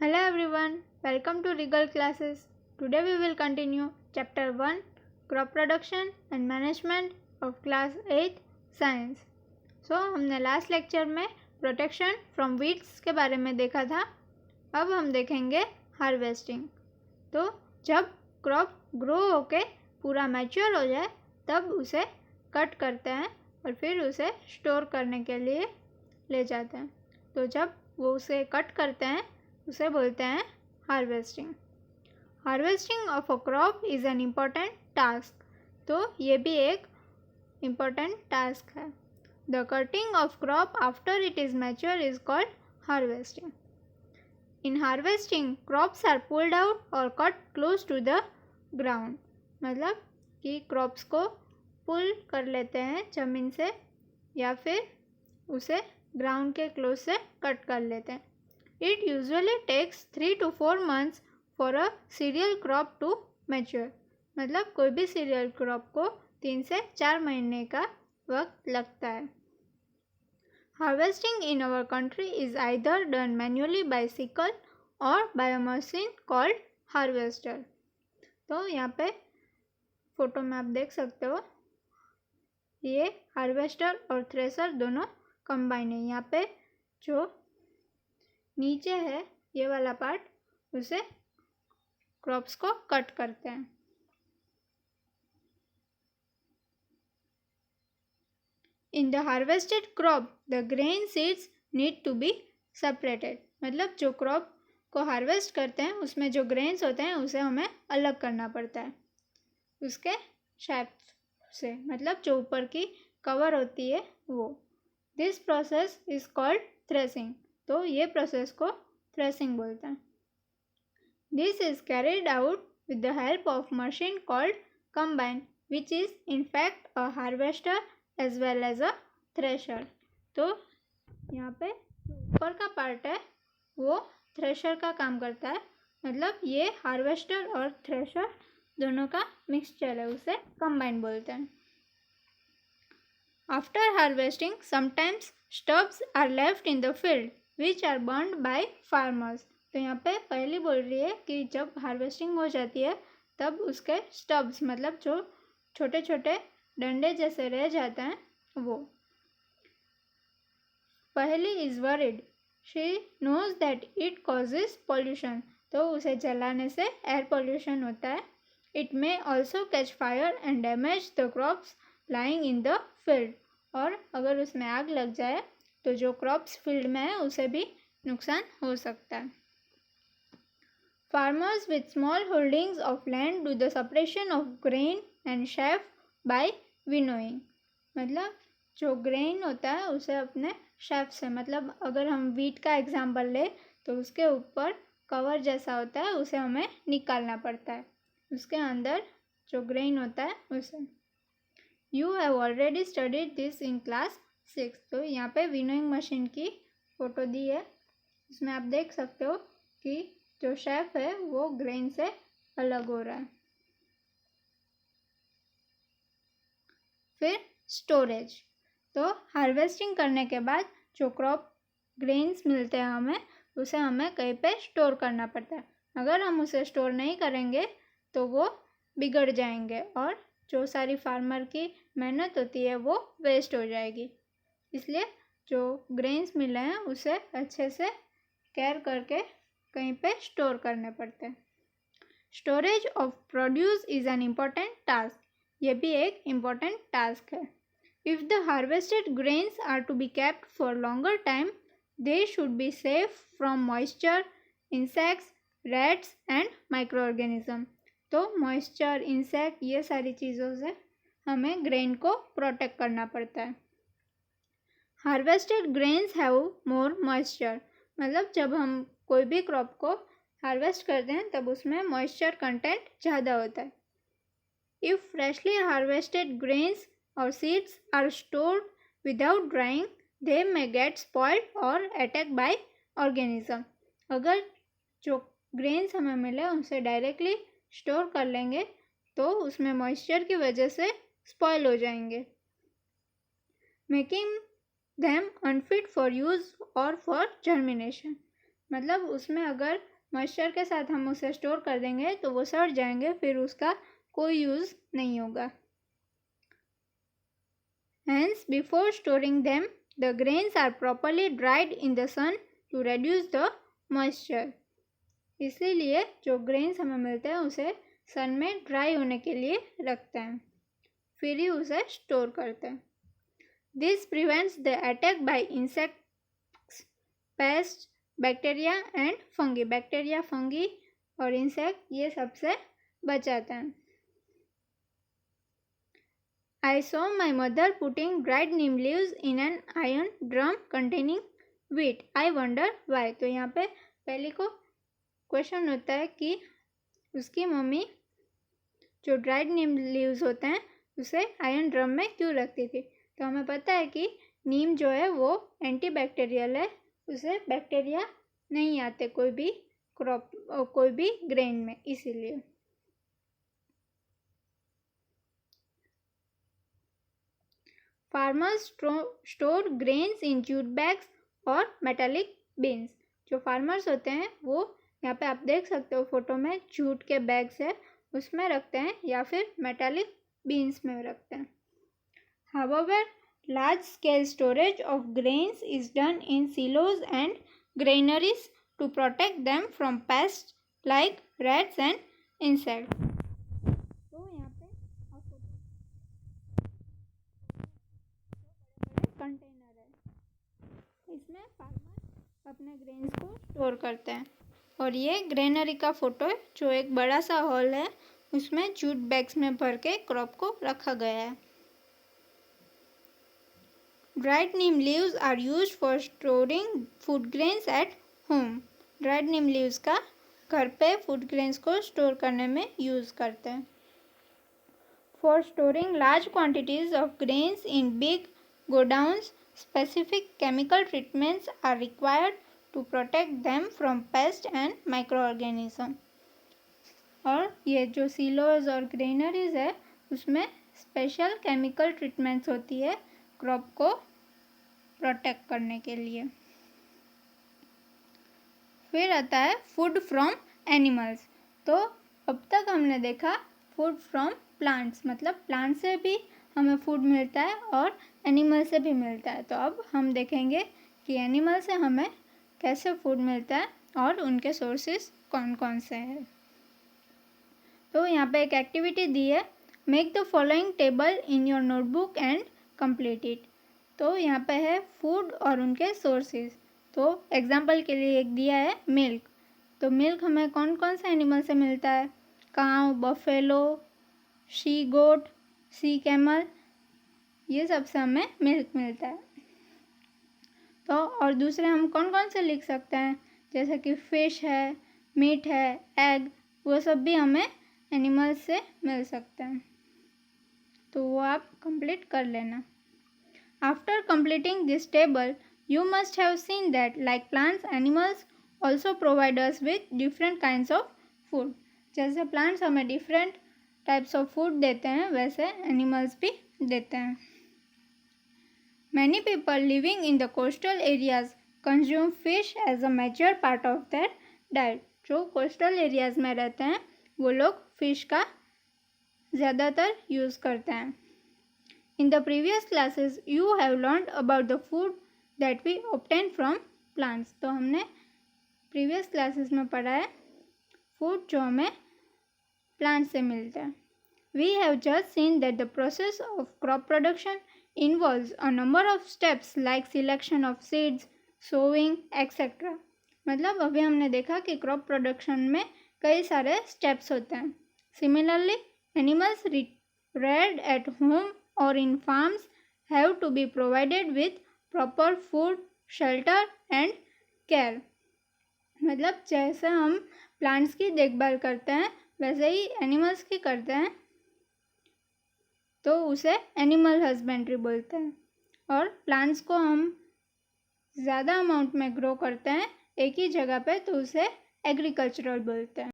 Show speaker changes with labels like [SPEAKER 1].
[SPEAKER 1] Hello everyone, welcome to Regal Classes. Today we will continue Chapter 1 Crop Production and Management of Class 8 Science. हमने last lecture में protection from weeds के बारे में देखा था. अब हम देखेंगे हार्वेस्टिंग. तो जब क्रॉप ग्रो होके पूरा मैच्योर हो जाए तब उसे कट करते हैं और फिर उसे स्टोर करने के लिए ले जाते हैं. तो जब वो उसे कट करते हैं उसे बोलते हैं harvesting. Harvesting of a crop is an important task. तो ये भी एक इम्पॉर्टेंट टास्क है. The cutting of crop after it is mature is called harvesting. In harvesting crops are pulled out or cut close to the ground. मतलब कि crops को पुल कर लेते हैं ज़मीन से या फिर उसे ग्राउंड के क्लोज से कट कर लेते हैं. It usually takes 3 to 4 months for a cereal crop to mature. मतलब कोई भी सीरियल क्रॉप को 3 से 4 महीने का वक्त लगता है. Harvesting in our country is either done manually by sickle or by a machine called harvester. तो यहाँ पे फोटो में आप देख सकते हो ये हार्वेस्टर और थ्रेसर दोनों कंबाइन है. यहाँ पे जो नीचे है ये वाला पार्ट उसे क्रॉप्स को कट करते हैं. In the harvested crop the grain seeds need to be separated. मतलब जो क्रॉप को हार्वेस्ट करते हैं उसमें जो ग्रेन्स होते हैं उसे हमें अलग करना पड़ता है उसके शेप से. मतलब जो ऊपर की कवर होती है वो. This process is called threshing. तो ये प्रोसेस को थ्रेसिंग बोलते हैं. This is carried out with the help of machine called combine which is in fact a harvester as well as a thresher. तो यहाँ पे ऊपर का पार्ट है वो थ्रेशर का काम करता है. मतलब ये हार्वेस्टर और थ्रेशर दोनों का मिक्सचर है उसे कंबाइन बोलते हैं. After harvesting sometimes stubs are left in the field which are burned by farmers. तो यहाँ पे पहली बोल रही है कि जब हार्वेस्टिंग हो जाती है तब उसके स्टब्स मतलब जो छोटे छोटे डंडे जैसे रह जाते हैं वो. Paheli is worried. She knows that it causes pollution. तो उसे जलाने से एयर पॉल्यूशन होता है. It may also catch fire and damage the crops lying in the field. और अगर उसमें आग लग जाए तो जो क्रॉप्स फील्ड में है उसे भी नुकसान हो सकता है. Farmers with small holdings of land do the separation of grain and chaff by winnowing. मतलब जो ग्रेन होता है उसे अपने शेफ से, मतलब अगर हम वीट का एग्जाम्पल ले तो उसके ऊपर कवर जैसा होता है उसे हमें निकालना पड़ता है. उसके अंदर जो ग्रेन होता है उसे. You have already studied this in class 6. तो यहाँ पे विनोइंग मशीन की फ़ोटो दी है. इसमें आप देख सकते हो कि जो शेफ है वो ग्रेन से अलग हो रहा है. फिर स्टोरेज. तो हार्वेस्टिंग करने के बाद जो क्रॉप ग्रेन्स मिलते हैं हमें उसे हमें कहीं पे स्टोर करना पड़ता है. अगर हम उसे स्टोर नहीं करेंगे तो वो बिगड़ जाएंगे और जो सारी फार्मर की मेहनत होती है वो वेस्ट हो जाएगी. इसलिए जो ग्रेन्स मिले हैं उसे अच्छे से केयर करके कहीं पे स्टोर करने पड़ते हैं. Storage of produce is an important task. ये भी एक इम्पॉर्टेंट टास्क है. If the harvested grains are to be kept for longer time they should be safe from moisture, insects, rats and micro organism. तो moisture, insect ये सारी चीज़ों से हमें ग्रेन को प्रोटेक्ट करना पड़ता है. Harvested grains have more moisture. मतलब जब हम कोई भी क्रॉप को हार्वेस्ट करते हैं तब उसमें मॉइस्चर कंटेंट ज़्यादा होता है. इफ़ फ्रेशली हार्वेस्टेड ग्रेन्स और seeds are stored without drying they may get spoiled और अटैक बाय ऑर्गेनिज्म. अगर जो ग्रेन्स हमें मिले उनसे डायरेक्टली स्टोर कर लेंगे तो उसमें मॉइस्चर की वजह से स्पॉइल हो जाएंगे. Making them unfit for use or for germination. मतलब उसमें अगर मॉइस्चर के साथ हम उसे स्टोर कर देंगे तो वो सड़ जाएंगे, फिर उसका कोई यूज़ नहीं होगा। Hence, before storing them, the grains are properly dried in the sun to reduce the moisture. इसीलिए जो ग्रेन्स हमें मिलते हैं उसे सन में ड्राई होने के लिए रखते हैं, फिर ही उसे स्टोर करते हैं। This prevents the attack by insects, paste, bacteria and fungi. Bacteria, fungi और इंसेक्ट ये सबसे बचाते हैं। I saw my mother putting dried neem leaves in an iron drum containing wheat. I wonder why. तो यहाँ पे पहले को क्वेश्चन होता है कि उसकी मम्मी जो ड्राइड नीम लीव्स होते हैं उसे आयरन ड्रम में क्यों रखती थी। तो हमें पता है कि नीम जो है वो एंटीबैक्टीरियल है, उसे बैक्टीरिया नहीं आते कोई भी क्रॉप कोई भी ग्रेन में, इसीलिए। Farmers store grains in jute bags और मेटालिक बीन्स। जो फार्मर्स होते हैं वो यहाँ पे आप देख सकते हो फोटो में, जूट के बैग्स है उसमें रखते हैं या फिर मेटालिक बीन्स में रखते हैं। However, large scale storage of grains is done in silos and granaries to protect them from pest like rats and insect. तो यहाँ पे कंटेनर है, इसमें फार्मर अपने ग्रेन्स को स्टोर करते हैं। और ये ग्रेनरी का फोटो है, जो एक बड़ा सा हॉल है, उसमें जूट बैग्स में भर के क्रॉप को रखा गया है। Dried neem leaves are used for storing food grains at home. Dried neem leaves का घर पे फूड ग्रेन्स को स्टोर करने में यूज़ करते हैं। For storing large quantities of grains in big godowns, specific chemical treatments are required to protect them from pests and microorganisms. और ये जो silos और ग्रेनरीज है उसमें स्पेशल केमिकल ट्रीटमेंट्स होती है क्रॉप को प्रोटेक्ट करने के लिए। फिर आता है फूड फ्रॉम एनिमल्स। तो अब तक हमने देखा फूड फ्रॉम प्लांट्स, मतलब प्लांट से भी हमें फूड मिलता है और एनिमल से भी मिलता है। तो अब हम देखेंगे कि एनिमल से हमें कैसे फूड मिलता है और उनके सोर्सेस कौन कौन से हैं। तो यहाँ पे एक एक्टिविटी दी है, make the following table in your notebook and complete it. तो यहाँ पे है फूड और उनके सोर्सेस। तो एग्जांपल के लिए एक दिया है मिल्क। तो मिल्क हमें कौन कौन से एनिमल से मिलता है, cow, buffalo, she goat, she camel, ये सब से हमें मिल्क मिलता है। तो और दूसरे हम कौन कौन से लिख सकते हैं, जैसे कि फ़िश है, मीट है, एग, वो सब भी हमें एनिमल से मिल सकते हैं। तो वो आप कंप्लीट कर लेना। After completing this table you must have seen that like plants animals also provide us with different kinds of food. जैसे प्लांट्स हमें डिफरेंट टाइप्स ऑफ फूड देते हैं, वैसे एनिमल्स भी देते हैं। Many people living in the coastal areas consume fish as a major part of their diet. जो coastal areas में रहते हैं वो लोग फिश का ज़्यादातर यूज़ करते हैं। In the previous classes you have learned about the food that we obtain from plants. तो हमने प्रीवियस क्लासेस में पढ़ा है फूड जो हमें प्लांट से मिलता है। We have just seen that the process of crop production involves a number of steps like selection of seeds, sowing, etc. मतलब अभी हमने देखा कि क्रॉप प्रोडक्शन में कई सारे स्टेप्स होते हैं। Similarly, animals reared at home or in farms have to be provided with proper food, shelter and care. मतलब जैसे हम प्लांट्स की देखभाल करते हैं वैसे ही एनिमल्स की करते हैं, तो उसे एनिमल हस्बेंड्री बोलते हैं। और प्लांट्स को हम ज़्यादा अमाउंट में ग्रो करते हैं एक ही जगह पे, तो उसे एग्रीकल्चरल बोलते हैं।